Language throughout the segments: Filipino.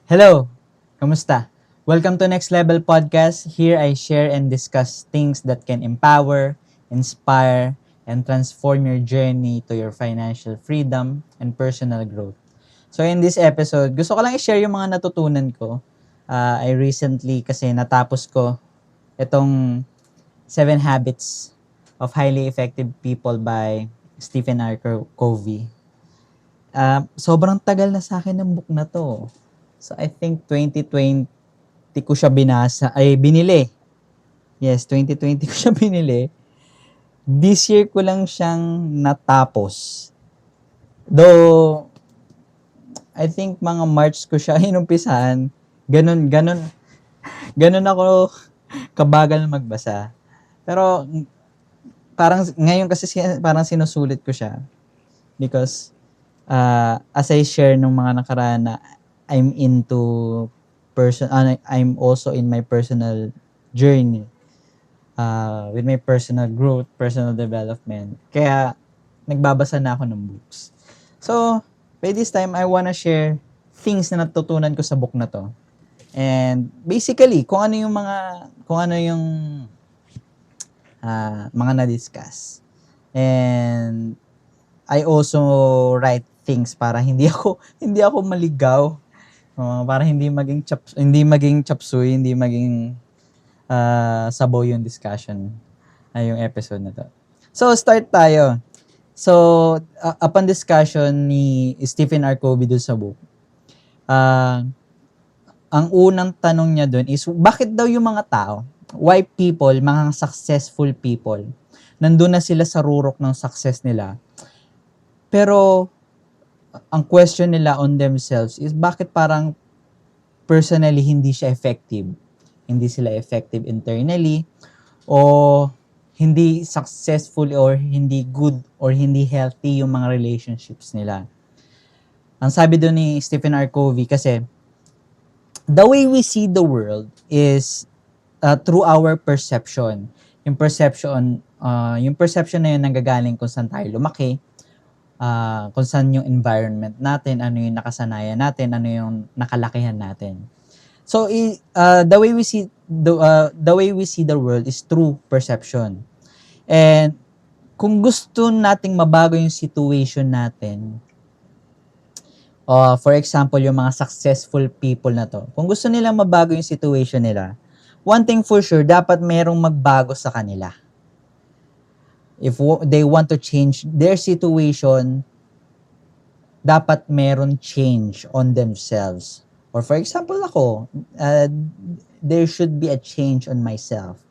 Hello! Kamusta? Welcome to Next Level Podcast. Here I share and discuss things that can empower, inspire, and transform your journey to your financial freedom and personal growth. So in this episode, gusto ko lang i-share yung mga natutunan ko. I recently kasi natapos ko itong 7 Habits of Highly Effective People by Stephen R. Covey. Sobrang tagal na sa akin ng book na to. So I think 2020 ko siya binili. Yes, 2020 ko siya binili. This year ko lang siyang natapos. Though, I think mga March ko siya inumpisahan. Ganun ako kabagal magbasa. Pero, parang ngayon kasi parang sinusulit ko siya. Because, as I share nung mga nakaraan na I'm into I'm also in my personal journey with my personal growth, personal development. Kaya nagbabasa na ako ng books. So, by this time, I wanna share things na natutunan ko sa book na to. And basically, kung ano yung mga na-discuss. And I also write things para hindi ako maligaw. Para hindi maging chapsuy, hindi maging sabaw yung discussion yung episode na to. So, start tayo. So, upon discussion ni Stephen R. Covey dun sa book, ang unang tanong niya dun is, bakit daw yung mga tao, why people, mga successful people, nandun na sila sa rurok ng success nila, pero ang question nila on themselves is, bakit parang personally hindi siya effective? Hindi sila effective internally, o hindi successful or hindi good or hindi healthy yung mga relationships nila. Ang sabi doon ni Stephen R. Covey kasi, the way we see the world is through our perception. Yung perception na yun nanggagaling kung saan tayo lumaki, kung saan yung environment natin, ano yung nakasanayan natin, ano yung nakalakihan natin. So the way we see the world is through perception. And kung gusto nating mabago yung situation natin, for example, yung mga successful people na to, kung gusto nilang mabago yung situation nila, one thing for sure, dapat merong magbago sa kanila. If they want to change their situation, dapat meron change on themselves. Or for example ako, there should be a change on myself.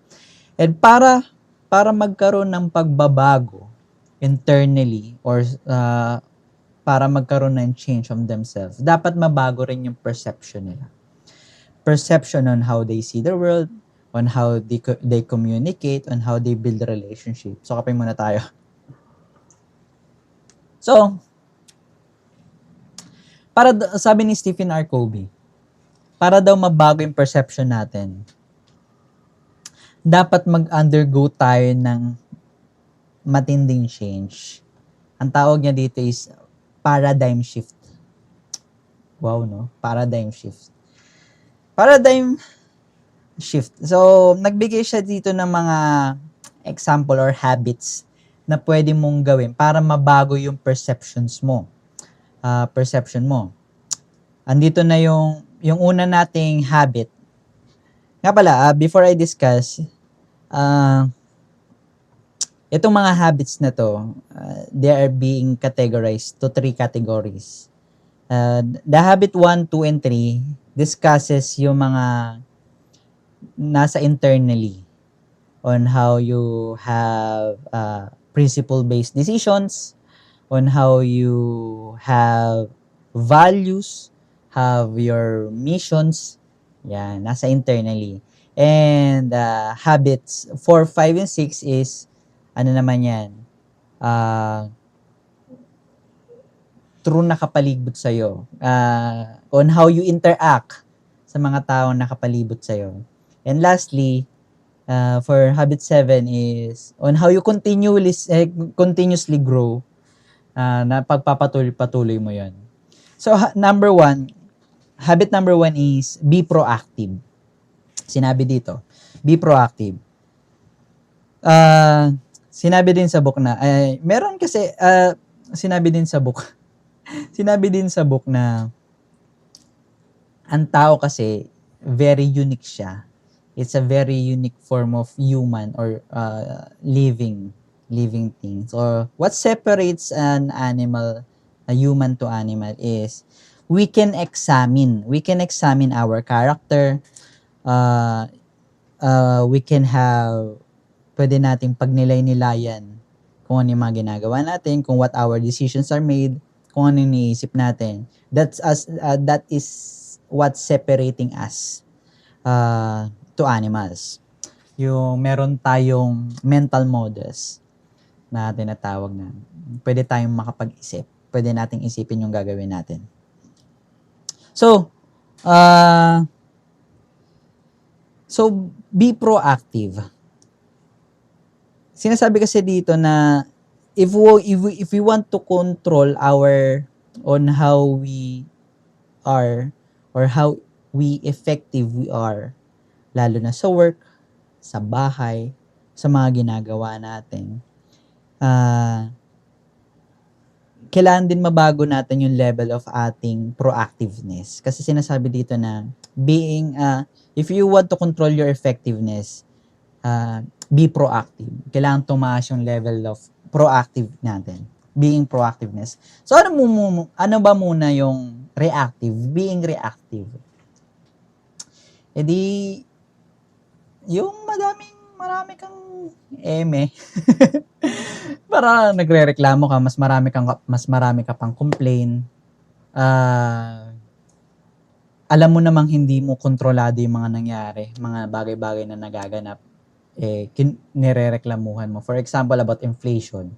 And para magkaroon ng pagbabago internally or para magkaroon ng change on themselves, dapat mabago rin yung perception nila. Perception on how they see the world, on how they communicate, on how they build relationships. So, kapay muna tayo. So, sabi ni Stephen R. Covey, para daw mabago yung perception natin, dapat mag-undergo tayo ng matinding change. Ang tawag niya dito is paradigm shift. Wow, no? Paradigm shift. Paradigm shift. So, nagbigay siya dito ng mga example or habits na pwede mong gawin para mabago yung perception mo. Andito na yung una nating habit. Nga pala, before I discuss, itong mga habits na to, they are being categorized to 3 categories. The habit 1, 2, and 3 discusses yung mga nasa internally on how you have principle-based decisions, on how you have values, have your missions. Yan, nasa internally. And habits 4, 5, and 6 is, ano naman yan, true nakapalibot sa'yo. On how you interact sa mga taong nakapalibot sa'yo. And lastly, for habit 7 is on how you continuously grow, na pagpapatuloy mo yan. So, number 1, habit number 1 is be proactive. Sinabi dito, be proactive. Sinabi din sa book na, meron kasi, sinabi din sa book, sinabi din sa book na, ang tao kasi, very unique siya. It's a very unique form of human or living things. Or what separates an animal, a human to animal is, we can examine our character, we can have, pwede nating pagnilay-nilayan kung ano yung mga ginagawa natin, kung what our decisions are made, kung ano yung iniisip natin. That is what's separating us to animals. Yung meron tayong mental models na tinatawag na pwede tayong makapag-isip. Pwede nating isipin yung gagawin natin. So, be proactive. Sinasabi kasi dito na if we want to control on how we are or how effective we are, lalo na sa work, sa bahay, sa mga ginagawa natin, kailangan din mabago natin yung level of ating proactiveness. Kasi sinasabi dito na if you want to control your effectiveness, be proactive. Kailangan tumaas yung level of proactive natin. Being proactiveness. So, ano ba muna yung reactive? Being reactive. E di, yung marami kang para nagrereklamo ka, mas marami ka pang complain. Alam mo namang hindi mo kontrolado yung mga nangyari, mga bagay-bagay na nagaganap, nirereklamuhan mo. For example, about inflation.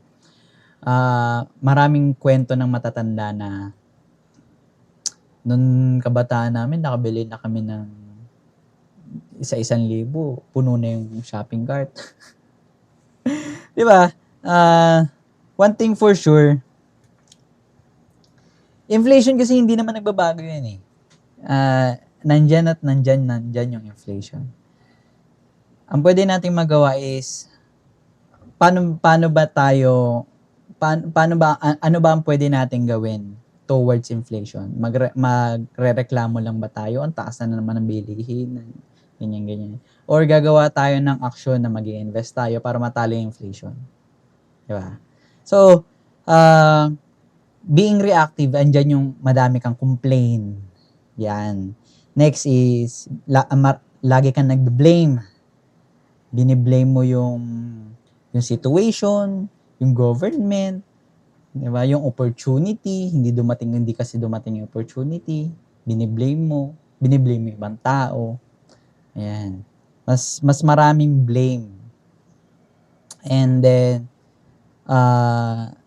Maraming kwento ng matatanda na nung kabataan namin, nakabili na kami ng 1,000, puno na yung shopping cart. Di ba? One thing for sure, inflation kasi hindi naman nagbabago yan eh. Nandyan yung inflation. Ang pwede nating magawa is, ano ba ang pwede nating gawin towards inflation? Magrereklamo lang ba tayo? Ang taas na naman ng bilihin. Ganyan. Or gagawa tayo ng aksyon na mag-i-invest tayo para matalo yung inflation. Diba? So, being reactive, andyan yung madami kang complain. Yan. Next is, lagi kang nag-blame. Biniblame mo yung situation, yung government, diba? Yung opportunity, hindi kasi dumating yung opportunity, biniblame mo ibang tao. Ayan. Mas maraming blame. And then,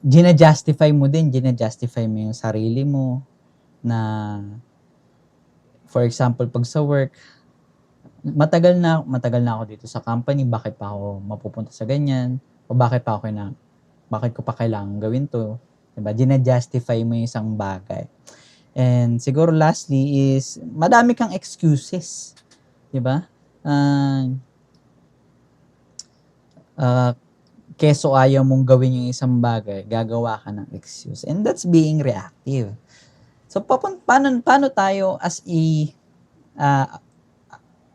gina-justify mo yung sarili mo na, for example, pag sa work, matagal na ako dito sa company, bakit pa ako mapupunta sa ganyan? O bakit ko pa kailangan gawin to? Diba? Gina-justify mo yung isang bagay. And siguro lastly is, madami kang excuses. Diba? Keso ayaw mong gawin yung isang bagay, gagawa ka ng excuse. And that's being reactive. So, paano tayo as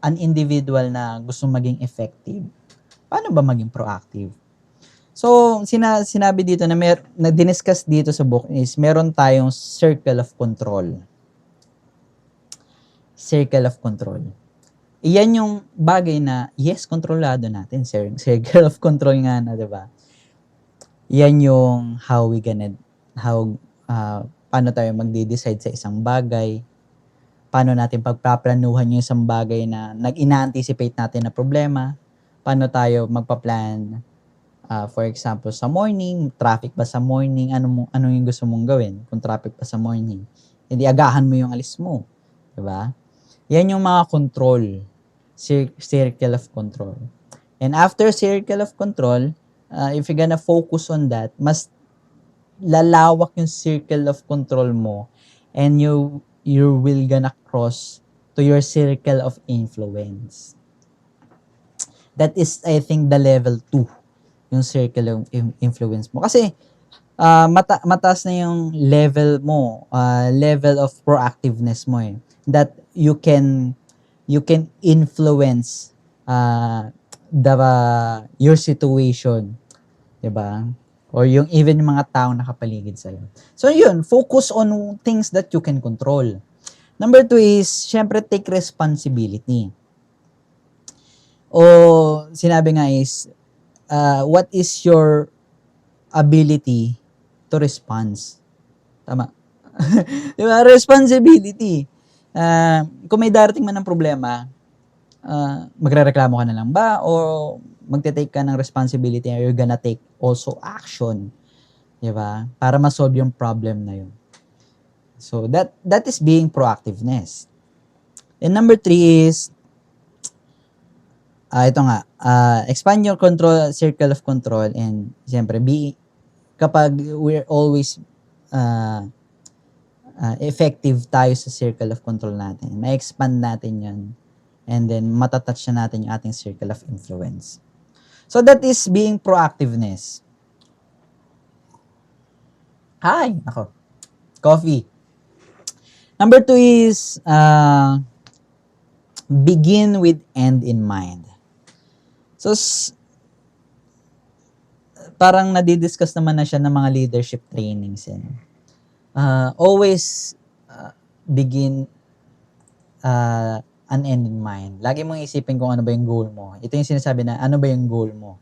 an individual na gusto maging effective? Paano ba maging proactive? So, sinabi dito na diniscuss dito sa book is meron tayong circle of control. Circle of control. Iyan yung bagay na, yes, kontrolado natin. Circle of control nga na, diba? Yan yung paano tayo magde-decide sa isang bagay, paano natin pagpaplanuhan yung isang bagay na ina-anticipate natin na problema, paano tayo magpa-plan, for example, sa morning, traffic ba sa morning, ano yung gusto mong gawin kung traffic pa sa morning. Hindi agahan mo yung alis mo. Diba? Yan yung mga control, circle of control. And after circle of control, if you're gonna focus on that, mas lalawak yung circle of control mo and you will gonna cross to your circle of influence. That is, I think, the level 2, yung circle of influence mo. Kasi, mataas na yung level mo, level of proactiveness mo eh. That you can influence your situation, 'di ba? Or yung even yung mga taong nakapaligid sa'yo. So yun, focus on things that you can control. Number 2 is, syempre, take responsibility. O sinabi nga is, what is your ability to respond? Tama. Di ba? Responsibility. Kung may darating man ng problema, magrereklamo ka na lang ba o magte-take ka ng responsibility or you're gonna take also action, di ba? Para ma-solve yung problem na yun. So that is being proactiveness. And number 3 is, ito nga, expand your circle of control, and siyempre kapag we're always effective tayo sa circle of control natin, ma-expand natin yan, and then matatouch na natin yung ating circle of influence. So that is being proactiveness. Ako. Coffee. Number 2 is, begin with end in mind. So, parang nadidiscuss naman na siya ng mga leadership trainings yan. Always begin an end in mind. Lagi mong isipin kung ano ba yung goal mo. Ito yung sinasabi na, ano ba yung goal mo?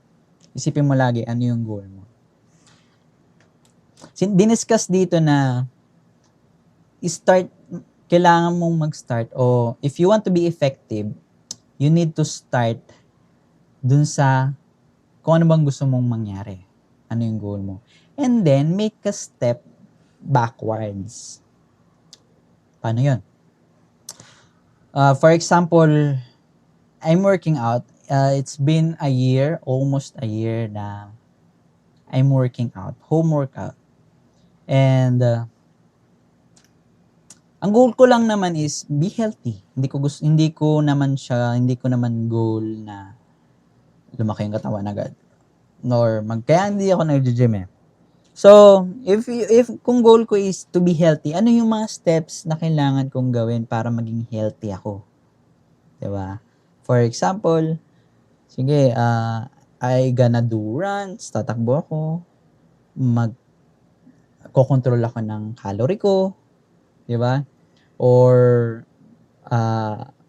Isipin mo lagi, ano yung goal mo. Diniscuss dito na, kailangan mong mag-start, o if you want to be effective, you need to start dun sa kung ano bang gusto mong mangyari. Ano yung goal mo. And then, make a step backwards. Paano yun? For example, I'm working out. It's been almost a year na I'm working out, home workout. And ang goal ko lang naman is be healthy. Hindi ko naman goal na lumaki yung katawan agad. Kaya hindi ako nag-gym eh. So, if kung goal ko is to be healthy, ano yung mga steps na kailangan kong gawin para maging healthy ako? Diba? For example, sige, I gonna do runs, tatakbo ako, kokontrol ako ng calorie ko, diba? Or,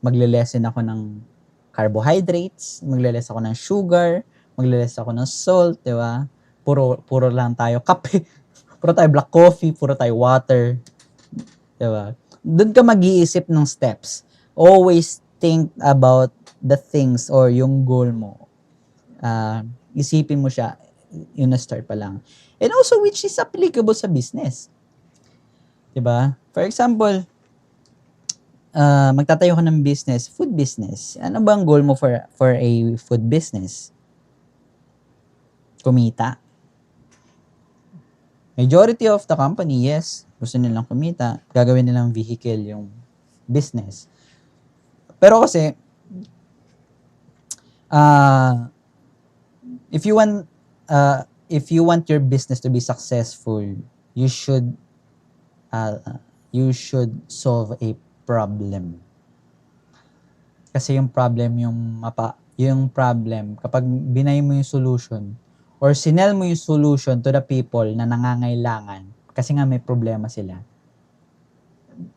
magle-lessen ako ng carbohydrates, magle-less ako ng sugar, magle-less ako ng salt, di ba? Puro lang tayo kape, puro tayo black coffee, puro tayo water, di ba? Doon ka mag-iisip ng steps. Always think about the things or yung goal mo. Isipin mo siya, yun na start pa lang. And also which is applicable sa business. Di ba? For example, magtatayo ka ng business, food business. Ano ba ang goal mo for a food business? Kumita. Majority of the company, yes, gusto nilang kumita. Gagawin nilang vehicle yung business. Pero kasi, if you want your business to be successful, you should solve a problem. Kasi yung problem, kapag binay mo yung solution, or sinel mo yung solution to the people na nangangailangan, kasi nga may problema sila,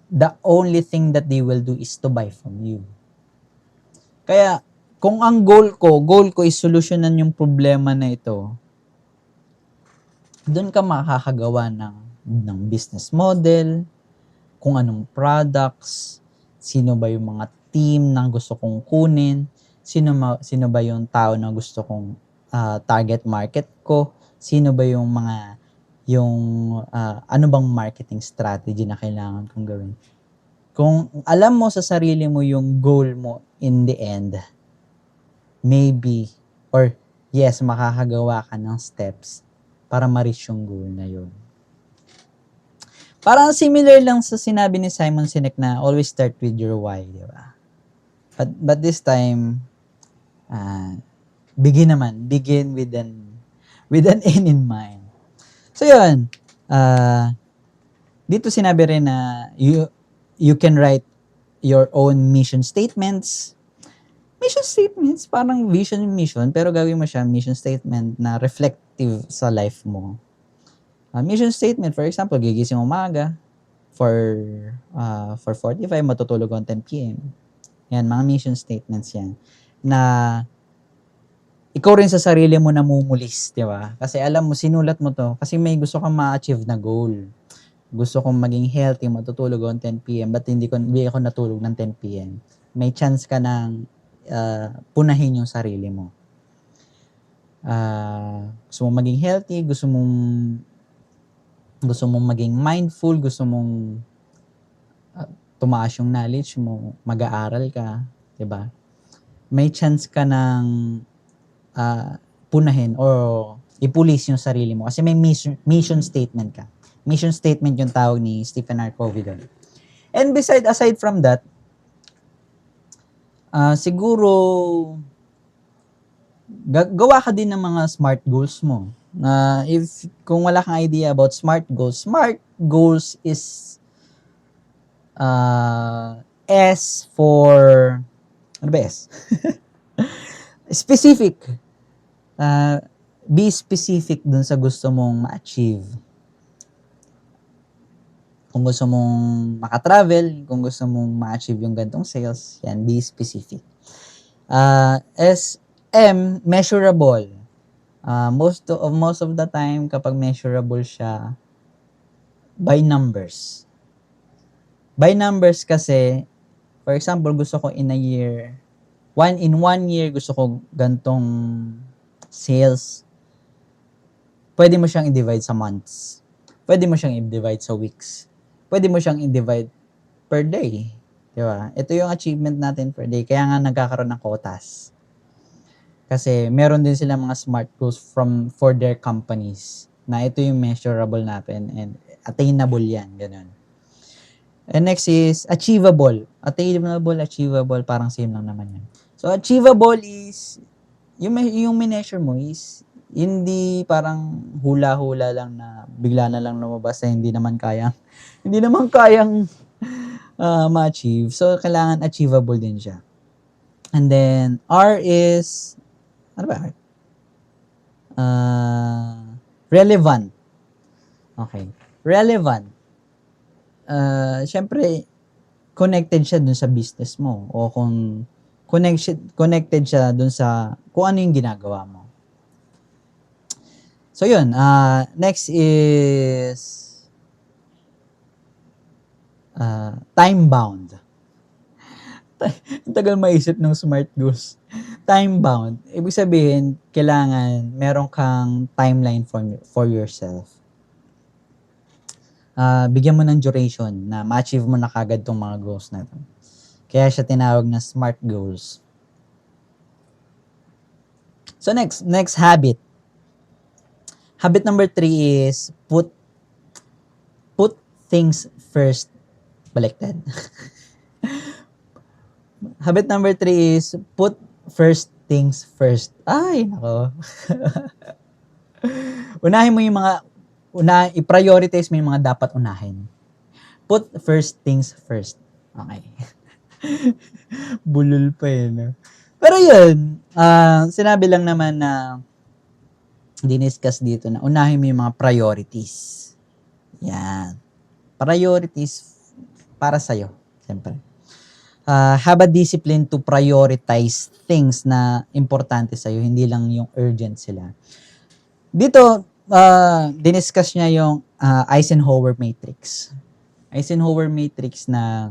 the only thing that they will do is to buy from you. Kaya, kung ang goal ko is solusyonan yung problema na ito, doon ka makakagawa ng business model, kung anong products, sino ba yung mga team na gusto kong kunin, sino ba yung tao na gusto kong target market ko, sino ba yung ano bang marketing strategy na kailangan kong gawin. Kung alam mo sa sarili mo yung goal mo in the end, maybe, or yes, makakagawa ka ng steps para ma-reach yung goal na yun. Parang similar lang sa sinabi ni Simon Sinek na always start with your why, di ba? But this time, begin with an end in mind. So yun, dito sinabi rin na you can write your own mission statements. Mission statements, parang vision and mission, pero gawin mo siya mission statement na reflective sa life mo. Mission statement, for example, gigising umaga for 45, matutulog on 10 p.m. Yan, mga mission statements yan. Na ikaw rin sa sarili mo namumulis, di ba? Kasi alam mo, sinulat mo to, kasi may gusto kang ma-achieve na goal. Gusto kong maging healthy, matutulog on 10 p.m. But hindi ako natulog ng 10 p.m. May chance ka ng punahin yung sarili mo. Gusto mong maging healthy, gusto mong maging mindful, gusto mong tumaas yung knowledge mo, mag-aaral ka, 'di ba? May chance ka ng punahin or ipulis yung sarili mo kasi may mission statement ka. Mission statement yung tawag ni Stephen R. Covey doon. And aside from that, siguro gawa ka din ng mga SMART goals mo. Kung wala kang idea about SMART goals is S for ano ba S? Specific. Be specific dun sa gusto mong ma-achieve. Kung gusto mong makatravel, kung gusto mong ma-achieve yung gantong sales, yan, be specific. Measurable. Most of the time, kapag measurable siya, by numbers. By numbers kasi, for example, gusto ko in 1 year, gusto ko gantong sales. Pwede mo siyang i-divide sa months. Pwede mo siyang i-divide sa weeks. Pwede mo siyang i-divide per day. Di ba? Ito yung achievement natin per day. Kaya nga nagkakaroon ng quotas. Kasi meron din sila mga SMART goals for their companies na ito yung measurable natin and attainable yan. Ganun. And next is achievable. Achievable, parang same lang naman yan. So, achievable is, yung measure mo is, hindi parang hula-hula lang na bigla na lang lumabas na hindi naman kayang ma-achieve. So, kailangan achievable din siya. And then, R is, ano ba? Relevant. Okay. Relevant. Siyempre, connected siya dun sa business mo o kung connected siya dun sa kung ano yung ginagawa mo. So, yun. Next is time-bound. Ang tagal maisip ng SMART goals. Time-bound. Ibig sabihin, kailangan meron kang timeline for yourself. Bigyan mo ng duration na ma-achieve mo na kagad tong mga goals na ito. Kaya siya tinawag na SMART goals. So next habit. Habit number 3 is put things first. Baliktad. Habit number 3 is put first things first. Ay, nako. Unahin mo yung i-prioritize mo yung mga dapat unahin. Put first things first. Okay. Bulol pa no? Pero yun, sinabi lang naman na diniscuss dito na unahin mo yung mga priorities. Yan. Priorities para sa'yo, siyempre. Have a discipline to prioritize things na importante sa'yo, hindi lang yung urgent sila. Dito, diniscuss niya yung Eisenhower Matrix. Eisenhower Matrix na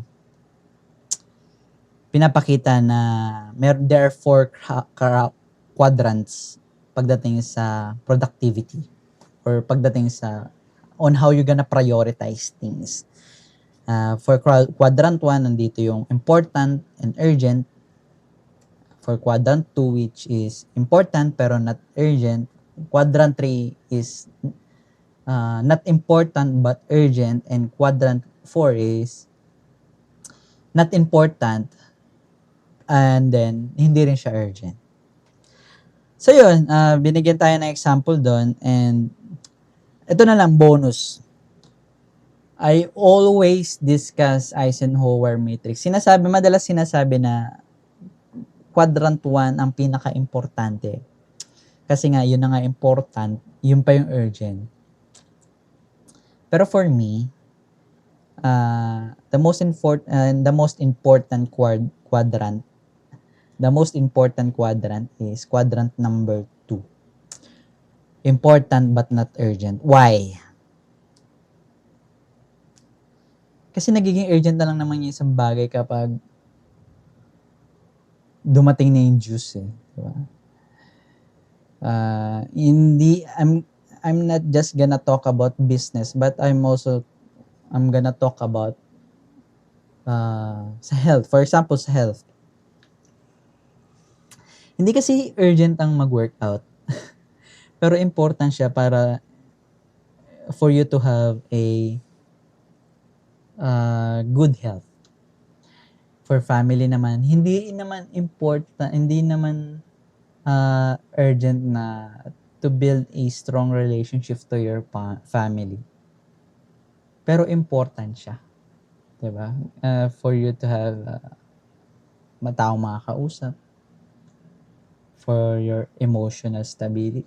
pinapakita na there are 4 quadrants pagdating sa productivity or pagdating sa on how you're gonna prioritize things. For quadrant 1, nandito yung important and urgent. For quadrant 2, which is important pero not urgent. Quadrant 3 is not important but urgent, and quadrant 4 is not important and then hindi rin siya urgent. So yun, binigyan tayo ng example doon, and ito na lang bonus. I always discuss Eisenhower matrix. Madalas sinasabi na quadrant 1 ang pinaka-importante. Kasi nga, yun na nga important, yun pa yung urgent. Pero for me, the most important quadrant is quadrant number 2. Important but not urgent. Why? Kasi nagiging urgent na lang naman yung isang bagay kapag dumating na yung juice eh. Diba? I'm not just gonna talk about business, but I'm gonna talk about sa health. For example, sa health. Hindi kasi urgent ang mag-workout. Pero important siya para for you to have a good health. For family naman, hindi naman urgent na to build a strong relationship to your family. Pero important siya. Diba? For you to have mataong makakausap. For your emotional stability.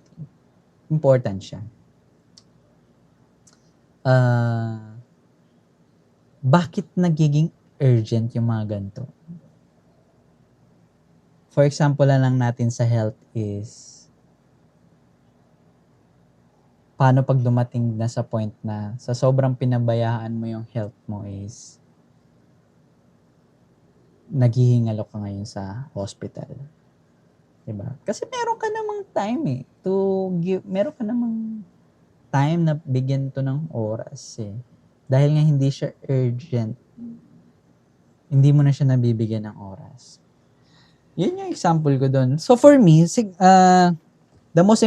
Important siya. Bakit nagiging urgent yung mga ganito? For example lang natin sa health is paano pag dumating na sa point na sa sobrang pinabayaan mo yung health mo is naghihingalo ka ngayon sa hospital. Diba? Kasi meron ka namang time meron ka namang time na bigyan to ng oras eh. Dahil nga hindi siya urgent, hindi mo na siya nabibigyan ng oras. Yun yung example ko doon. So for me, the most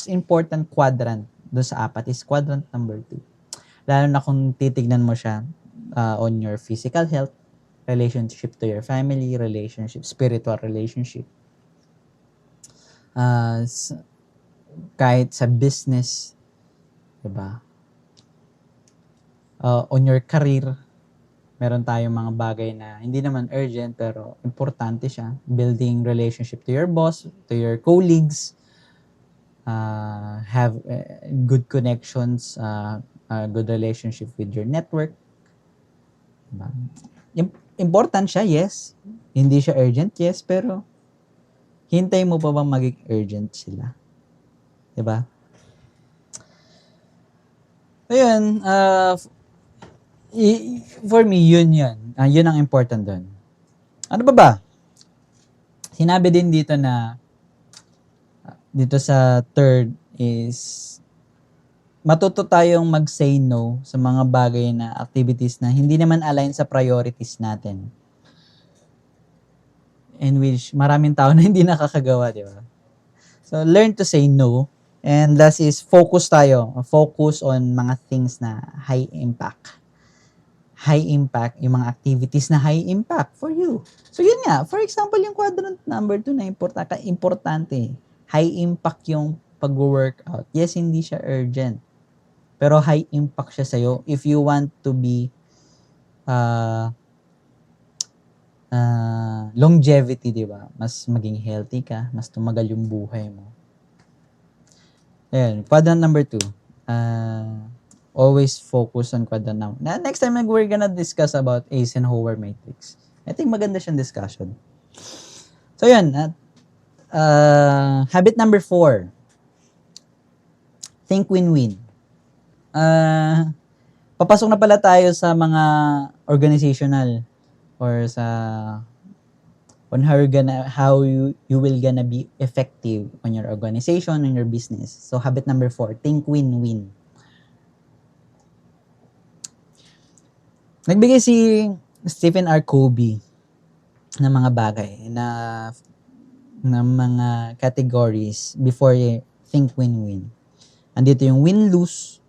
important quadrant doon sa apat is quadrant number 2. Lalo na kung titignan mo siya on your physical health, relationship to your family, spiritual relationship. Kahit sa business, diba? On your career, meron tayong mga bagay na hindi naman urgent pero importante siya. Building relationship to your boss, to your colleagues, have good connections, good relationship with your network. Diba? Important siya, yes. Hindi siya urgent, yes, pero hintay mo pa bang maging urgent sila? Diba? Ayun, for me, yun. Yun ang important doon. Ano ba? Sinabi din dito na dito sa third is matuto tayong mag-say no sa mga bagay na activities na hindi naman align sa priorities natin. In which maraming tao na hindi nakakagawa, di ba? So, learn to say no. And last is focus tayo. Focus on mga things na high impact. High impact, yung mga activities na high impact for you. So, yun nga. For example, yung quadrant number 2 na importante. High impact yung pag-workout. Yes, hindi siya urgent. Pero high impact siya sa'yo if you want to be longevity, di ba? Mas maging healthy ka, mas tumagal yung buhay mo. Ayan, quadrant number 2. Always focus on quadrant number. Next time, we're gonna discuss about Eisenhower matrix. I think maganda siyang discussion. So, yun. Habit number 4. Think win-win. Papasok na pala tayo sa mga organizational or sa on how you will gonna be effective on your organization, on your business. So, habit number 4, think win-win. Nagbigay si Stephen R. Covey ng mga bagay na mga categories before think win-win. Andito yung win-lose,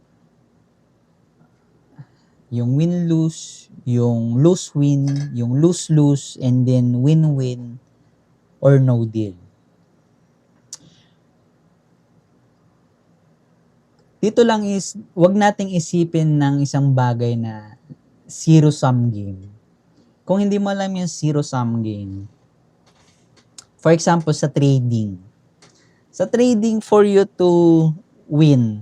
yung win-lose, yung lose-win, yung lose-lose, and then win-win or no deal. Dito lang is, wag nating isipin ng isang bagay na zero-sum game. Kung hindi mo alam yung zero-sum game, for example, sa trading. Sa trading, for you to win,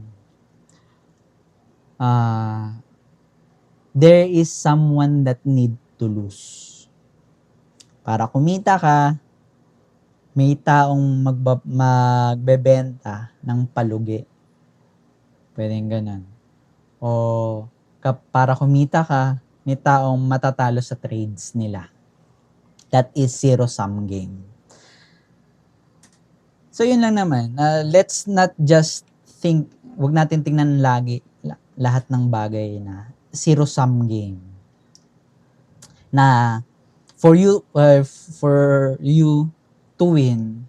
there is someone that need to lose. Para kumita ka, may taong magbebenta ng palugi. Pwedeng ganun. O para kumita ka, may taong matatalo sa trades nila. That is zero-sum game. So yun lang naman. Let's not just think, wag natin tingnan lagi lahat ng bagay na zero-sum game. Na for you to win,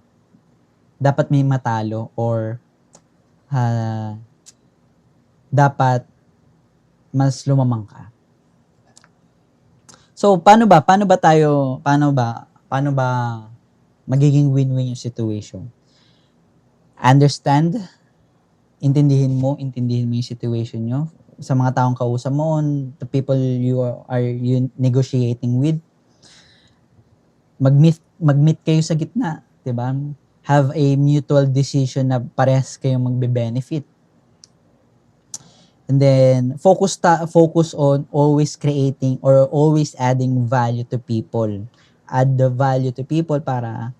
dapat may matalo or dapat mas lumamang ka. So paano ba magiging win-win yung situation? Intindihin mo yung situation nyo sa mga taong kausap mo, the people you negotiating with. Mag-meet kayo sa gitna, 'di ba? Have a mutual decision na parehas kayong magbe-benefit. And then focus on always creating or always adding value to people. Add the value to people para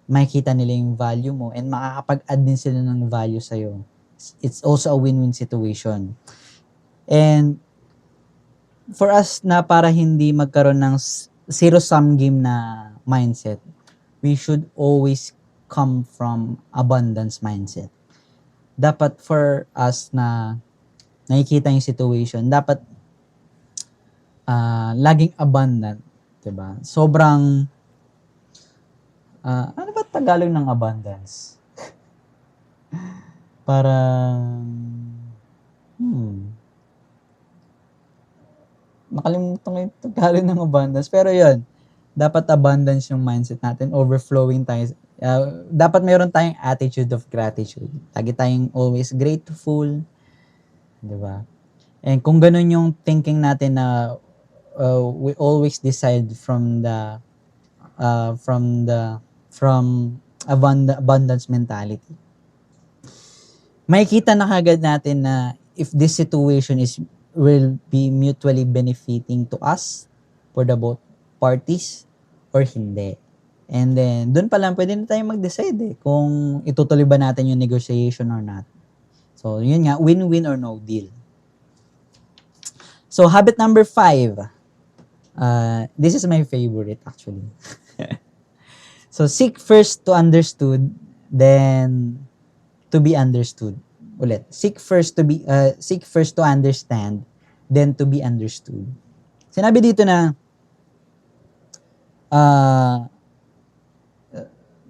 makikita nila yung value mo and makakapag-add din sila ng value sa'yo. It's also a win-win situation. And for us na para hindi magkaroon ng zero-sum game na mindset, we should always come from abundance mindset. Dapat for us na nakikita yung situation, dapat laging abundant, 'di ba? Sobrang ano ba Tagalog ng abundance? Parang nakalimutan ko yung Tagalog ng abundance. Pero yun, dapat abundance yung mindset natin, overflowing tayo. Dapat meron tayong attitude of gratitude. Lagi tayong always grateful, di ba? And kung ganun yung thinking natin na we always decide from abundance mentality, makikita na kagad natin na if this situation will be mutually benefiting to us for the both parties or hindi. And then, dun pa lang pwede na tayong mag-decide kung itutuloy ba natin yung negotiation or not. So, yun nga, win-win or no deal. So, habit number 5. This is my favorite actually. So, seek first to understood, then to be understood. Ulit. Seek first to understand, then to be understood. Sinabi dito na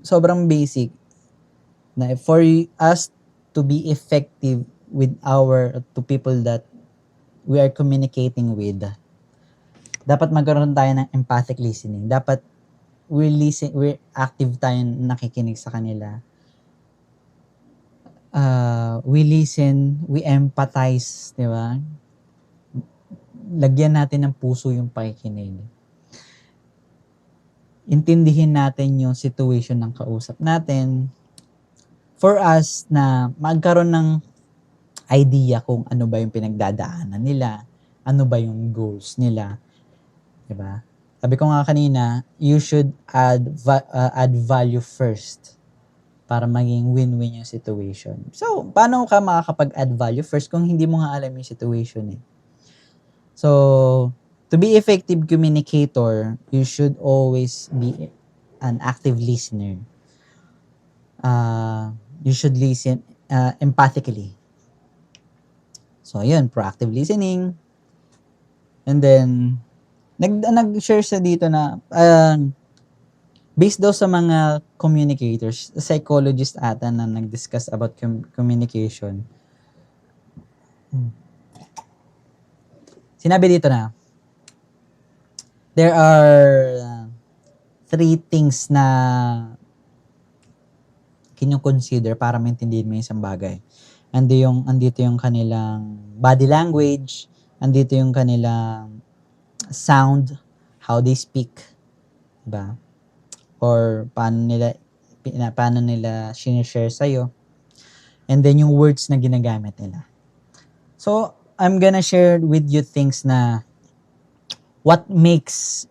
sobrang basic na for us to be effective with to people that we are communicating with, dapat magkaroon tayo ng empathic listening. Dapat we're active tayo nakikinig sa kanila. We listen, we empathize, di ba? Lagyan natin ng puso yung pakikinig. Intindihin natin yung situation ng kausap natin. For us na magkaroon ng idea kung ano ba yung pinagdadaanan nila, ano ba yung goals nila, di ba? Sabi ko nga kanina, you should add value first para maging win-win yung situation. So, paano ka makakapag-add value first kung hindi mo nga alam yung situation eh? So, to be effective communicator, you should always be an active listener. You should listen empathically. So, yun, proactive listening. And then, nag-share siya dito na, based daw sa mga communicators, psychologist ata na nag-discuss about communication, Sinabi dito na, there are 3 things na kino-consider para maintindihan mo yung isang bagay. Andito yung kanilang body language, andito yung kanilang sound, how they speak, diba? Or paano nila sinishare sa'yo. And then yung words na ginagamit nila. So, I'm gonna share with you things na what makes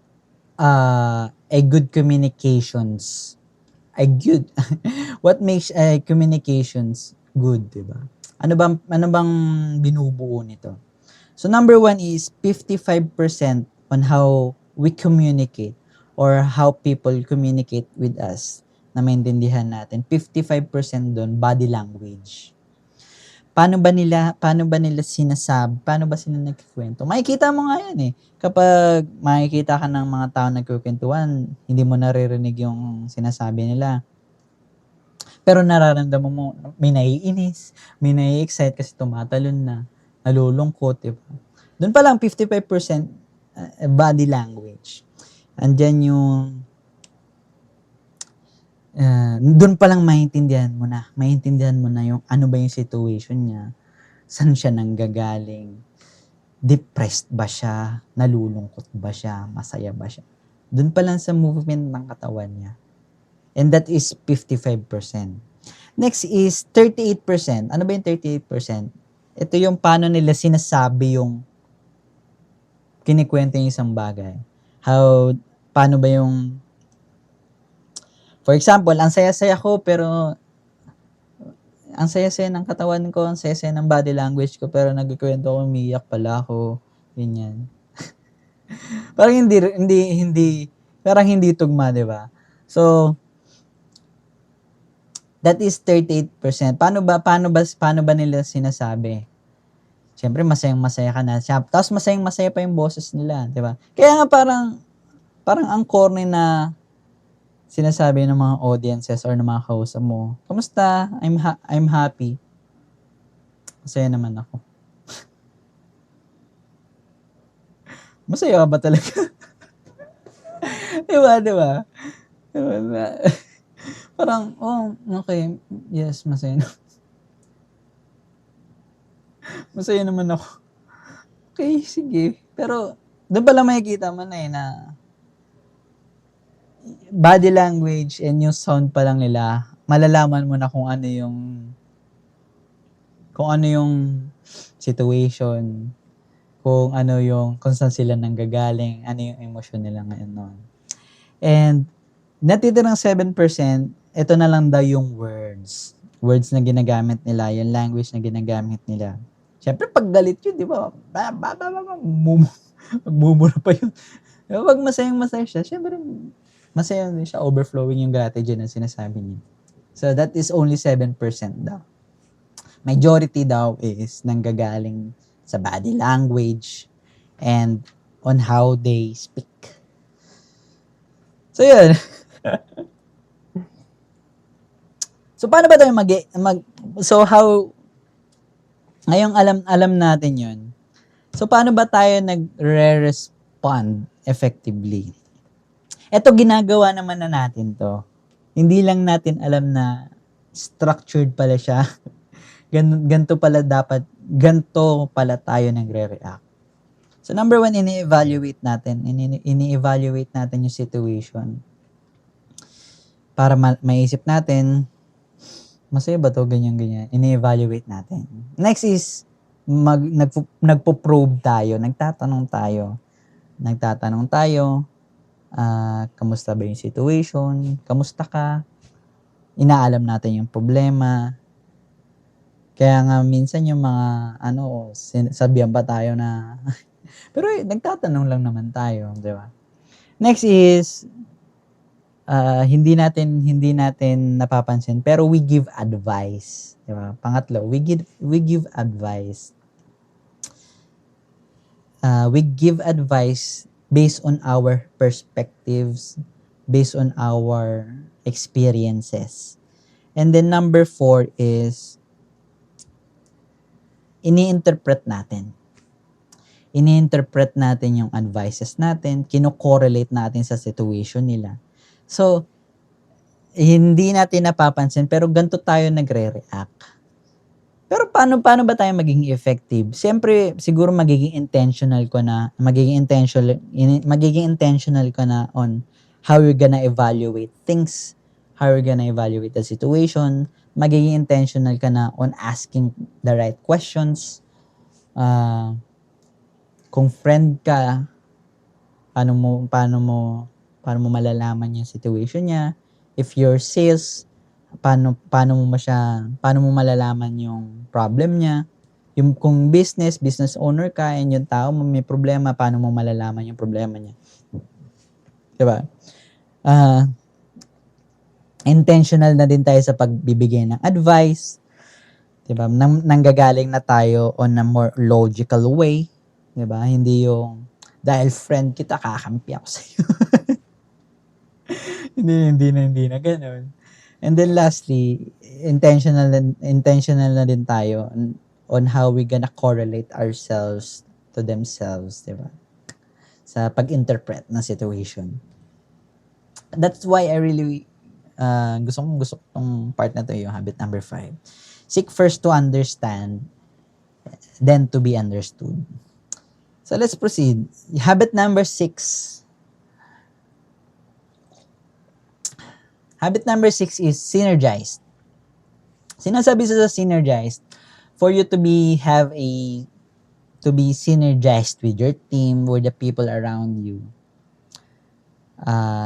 a good communications what makes a communications good, diba? Ano bang binubuo nito? So number 1 is 55% on how we communicate or how people communicate with us na maintindihan natin. 55% doon body language. Paano ba nila paano ba sila nagkukuwento? Makikita mo nga yan, eh. Kapag makikita ka ng mga tao nagkukuwentuhan, hindi mo naririnig yung sinasabi nila. Pero nararamdaman mo, may naiinis, may nai-excite kasi tumatalon na, nalulungkot, diba? Doon pa lang 55% body language. Andyan yung doon pa lang maintindihan mo na yung ano ba yung situation niya, saan siya nanggagaling, depressed ba siya, nalulungkot ba siya, masaya ba siya. Doon pa lang sa movement ng katawan niya. And that is 55%. Next is 38%. Ano ba yung 38%? Ito yung paano nila sinasabi yung kinikwento yung isang bagay. Paano ba yung, for example, ang saya-saya ko pero ang saya-saya ng katawan ko, ang saya-saya ng body language ko, pero nagkikwento ko, umiiyak pala ako, ganyan. Parang parang hindi tugma, di ba? So, that is 38%. Paano ba nila sinasabi? Siyempre, masayang-masaya ka na. Tapos masayang-masaya pa yung boses nila, di ba? Kaya nga parang ang corny na sinasabi ng mga audiences or ng mga kausap mo, kamusta? I'm happy. Masaya naman ako. Masaya ka ba talaga? Diba? Parang, okay, yes, masaya na. Masaya naman ako. Okay, sige. Pero, doon pala makikita mo na na body language and yung sound pa lang nila, malalaman mo na kung ano yung situation, kung saan sila nanggagaling, ano yung emosyon nila ngayon noon. And, natitirang 7%, ito na lang daw yung words. Words na ginagamit nila, yung language na ginagamit nila. Siyempre, pag galit yun, di ba? Magmumura pa yun. Pag masayang-masaya siya, siyempre, masaya din siya, overflowing yung gratitude na sinasabi niya. So, that is only 7% daw. Majority daw is nanggagaling sa body language and on how they speak. So, yun. So, paano ba tayo ngayong alam natin yun. So, paano ba tayo nagre-respond effectively? Ito, ginagawa naman na natin to. Hindi lang natin alam na structured pala siya. Ganto pala tayo nagre-react. So, number 1, ini-evaluate natin. Ini-evaluate natin yung situation. Para maisip natin, masaya ba to, ganyan-ganyan. Ini-evaluate natin. Next is, nagpo-probe tayo. Nagtatanong tayo, kamusta ba yung situation? Kamusta ka? Inaalam natin yung problema. Kaya nga minsan yung mga sabihan pa tayo na pero nagtatanong lang naman tayo, di ba? Next is hindi natin napapansin pero we give advice, di ba? Pangatlo, we give advice. We give advice based on our perspectives, based on our experiences. And then number 4 is ini-interpret natin. Ini-interpret natin yung advices natin, kino-correlate natin sa situation nila. So, hindi natin napapansin pero ganito tayo nagre-react. Pero paano ba tayo magiging effective? Siyempre, siguro magiging intentional ka na on how you're gonna evaluate things, how you're gonna evaluate the situation, magiging intentional ka na on asking the right questions. Kung friend ka, paano mo malalaman yung situation niya? If you're sales, paano mo malalaman yung problem niya? Yung kung business owner ka and yung tao mo may problema, paano mo malalaman yung problema niya? 'Di ba? Intentional na din tayo sa pagbibigay ng advice. 'Di ba? Nanggagaling na tayo on a more logical way, 'di ba? Hindi yung dahil friend kita kakampi ako sa iyo. hindi na ganoon. And then lastly, intentional na din tayo on how we gonna correlate ourselves to themselves, di ba? Sa pag-interpret ng situation. That's why I really gusto tong part na to, yung habit number 5. Seek first to understand, then to be understood. So let's proceed. Habit number 6. Habit number 6 is synergized. Sinasabi sa synergized, for you to be synergized with your team, with the people around you.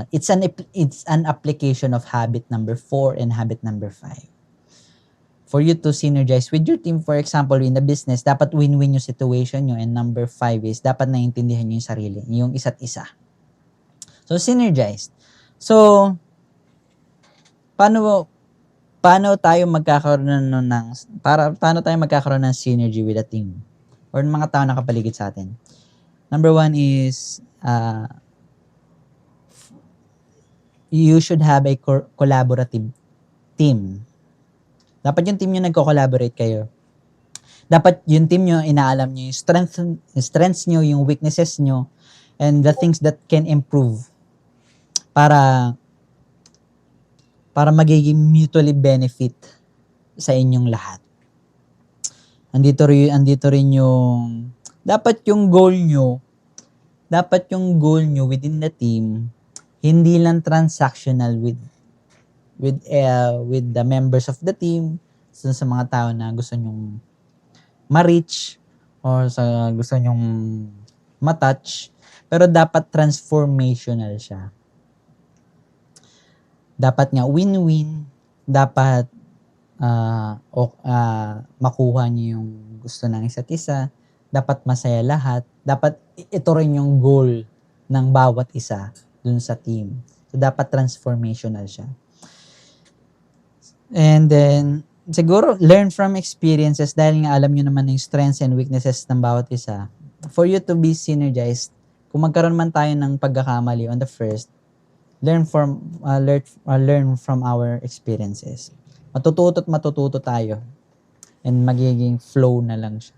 It's an application of habit number 4 and habit number 5. For you to synergize with your team, for example, in the business, dapat win-win yung situation nyo. And number 5 is, dapat naiintindihan nyo yung sarili, yung isa't isa. So, synergized. So, paano tayo magkakaroon ng synergy with a team or mga tao na kapaligid sa atin? Number 1 is you should have a collaborative team. Dapat yung team nyo nagko-collaborate kayo. Dapat yung team nyo, inaalam nyo yung strengths nyo, yung weaknesses nyo, and the things that can improve para magiging mutually benefit sa inyong lahat. Andito rin yung dapat yung goal nyo within the team hindi lang transactional with the members of the team, sa mga tao na gusto nyong ma-reach or sa gusto nyong ma-touch, pero dapat transformational siya. Dapat nga win-win, dapat makuha niyo yung gusto ng isa't isa, dapat masaya lahat, dapat ito rin yung goal ng bawat isa dun sa team. So, dapat transformational siya. And then, siguro, learn from experiences dahil nga alam nyo naman yung strengths and weaknesses ng bawat isa. For you to be synergized, kung magkaroon man tayo ng pagkakamali on the first, learn from our experiences. Matututo tayo. And magiging flow na lang siya.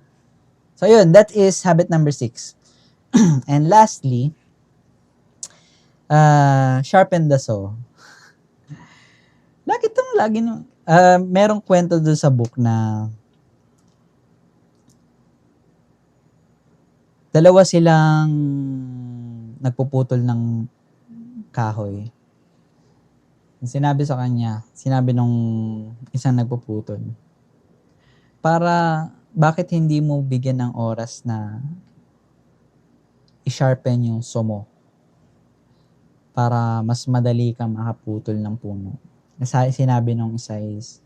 So, yun. That is habit number 6. And lastly, sharpen the saw. Merong kwento doon sa book na dalawa silang nagpuputol ng kahoy. Sinabi nung isang nagpuputol, bakit hindi mo bigyan ng oras na i-sharpen yung saw mo para mas madali kang makaputol ng puno. Sinabi nung isa is,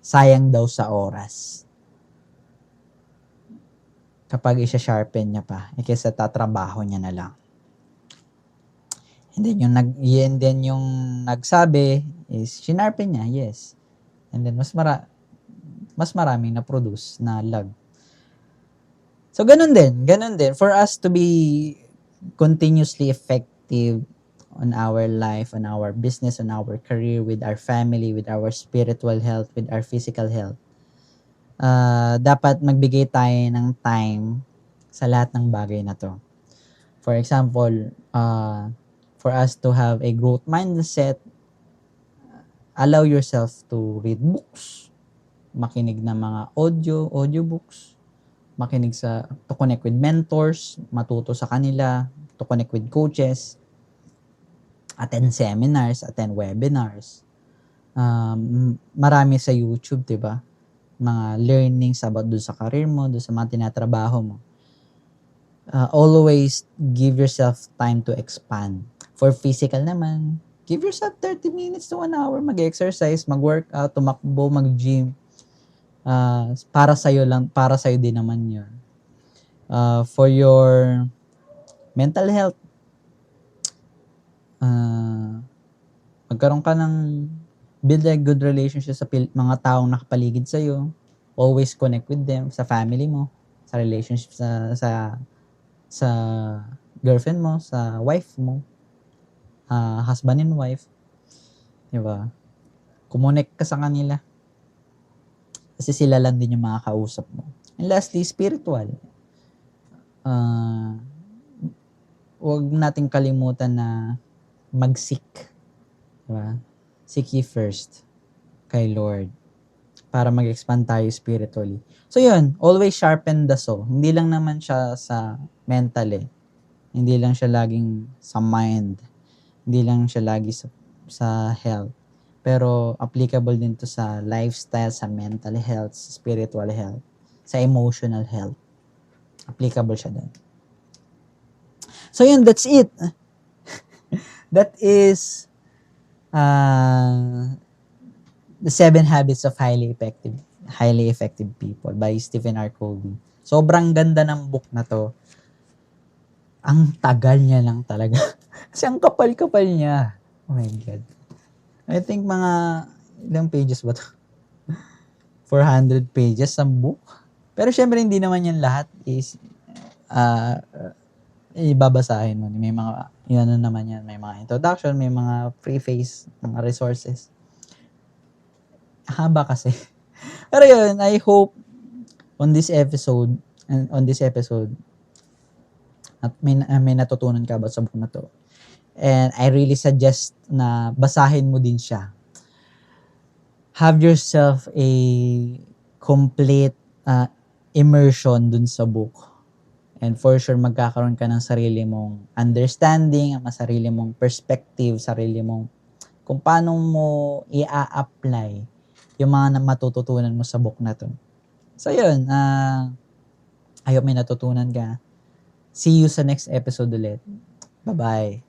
sayang daw sa oras. Kapag isa-sharpen niya pa, kaysa tatrabaho niya na lang. And then yung nagsabi is, shinarpen niya, yes. And then mas maraming na-produce na log. So, ganun din. For us to be continuously effective on our life, on our business, on our career, with our family, with our spiritual health, with our physical health, dapat magbigay tayo ng time sa lahat ng bagay na to. For example, for us to have a growth mindset, allow yourself to read books, makinig ng mga audiobooks, to connect with mentors, matuto sa kanila, to connect with coaches, attend seminars, attend webinars. Marami sa YouTube, 'di ba? Mga learnings about doon sa career mo, doon sa mga tinatrabaho mo. Always give yourself time to expand. For physical naman, give yourself 30 minutes to 1 hour mag-exercise, mag-workout, tumakbo, mag-gym. Para sa'yo din naman yun. For your mental health, magkaroon ka build a good relationship sa mga taong nakapaligid sa'yo. Always connect with them, sa family mo, sa relationship sa girlfriend mo, sa wife mo, husband and wife. Diba? Kumonek ka sa kanila. Kasi sila lang din yung makakausap mo. And lastly, spiritual. Huwag nating kalimutan na mag-seek. Diba? Seek ye first kay Lord para mag-expand tayo spiritually. So yun, always sharpen the saw. Hindi lang naman siya sa mental Hindi lang siya laging sa mind. Hindi lang siya lagi sa health. Pero applicable din to sa lifestyle, sa mental health, sa spiritual health, sa emotional health. Applicable siya doon. So yun, that's it. That is The 7 Habits of Highly Effective People by Stephen R. Covey. Sobrang ganda ng book na to. Ang tagal niya lang talaga. Kasi ang kapal-kapal niya. Oh my God. I think mga ilang pages ba to? 400 pages ang book. Pero syempre hindi naman yan lahat is ibabasahin mo. May mga, naman yan. May mga introduction, may mga preface, mga resources. Haba kasi. Pero yun, I hope on this episode, at may natutunan ka about sa book na to. And I really suggest na basahin mo din siya. Have yourself a complete immersion dun sa book. And for sure, magkakaroon ka ng sarili mong understanding, sarili mong perspective, sarili mong kung paano mo i-apply yung mga matututunan mo sa book na to. So yun, I hope may natutunan ka. See you sa next episode ulit. Bye-bye.